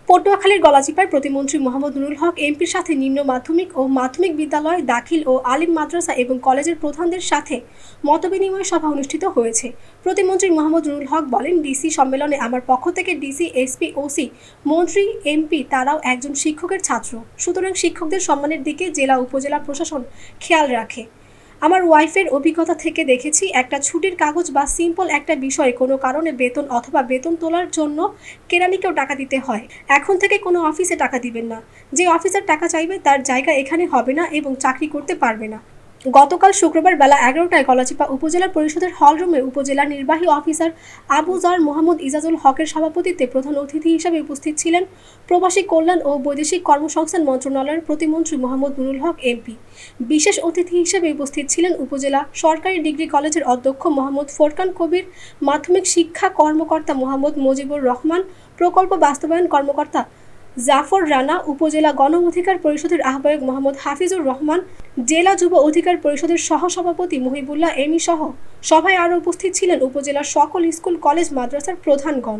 পটুয়াখালীর গলাচিপায় প্রতিমন্ত্রী মোহাম্মদ নুরুল হক এমপির সাথে নিম্ন মাধ্যমিক ও মাধ্যমিক বিদ্যালয় দাখিল ও আলিম মাদ্রাসা এবং কলেজের প্রধানদের সাথে মতবিনিময় সভা অনুষ্ঠিত হয়েছে। প্রতিমন্ত্রী মোহাম্মদ নুরুল হক বলেন, ডিসি সম্মেলনে আমার পক্ষ থেকে ডিসি, এসপি, ওসি, মন্ত্রী, এমপি তারাও একজন শিক্ষকের ছাত্র, সুতরাং শিক্ষকদের সম্মানের দিকে জেলা উপজেলা প্রশাসন খেয়াল রাখে। আমার ওয়াইফের অভিজ্ঞতা থেকে দেখেছি, একটা ছুটির কাগজ বা সিম্পল একটা বিষয়ে কোনো কারণে বেতন অথবা বেতন তোলার জন্য কেরানিকেও টাকা দিতে হয়। এখন থেকে কোনো অফিসে টাকা দিবেন না। যে অফিসার টাকা চাইবে তার জায়গা এখানে হবে না এবং চাকরি করতে পারবে না। গতকাল শুক্রবার বেলা 11টায় গলাচিপা উপজেলা পরিষদের হলরুমে উপজেলা নির্বাহী অফিসার আবু জার মোহাম্মদ ইজাজুল হকের সভাপতিত্বে প্রধান অতিথি হিসেবে উপস্থিত ছিলেন প্রবাসী কল্যাণ ও বৈদেশিক কর্মসংস্থান মন্ত্রণালয়ের প্রতিমন্ত্রী মোহাম্মদ নুরুল হক এমপি। বিশেষ অতিথি হিসেবে উপস্থিত ছিলেন উপজেলা সরকারি ডিগ্রি কলেজের অধ্যক্ষ মোহাম্মদ ফোরকান কবির, মাধ্যমিক শিক্ষা কর্মকর্তা মোহাম্মদ মুজিবুর রহমান, প্রকল্প বাস্তবায়ন কর্মকর্তা জাফর রানা, উপজেলা গণ অধিকার পরিষদের আহ্বায়ক মোহাম্মদ হাফিজুর রহমান, জেলা যুব অধিকার পরিষদের সহসভাপতি মহিবুল্লাহ এমি সহ সভায় আরও উপস্থিত ছিলেন উপজেলার সকল স্কুল, কলেজ, মাদ্রাসার প্রধানগণ।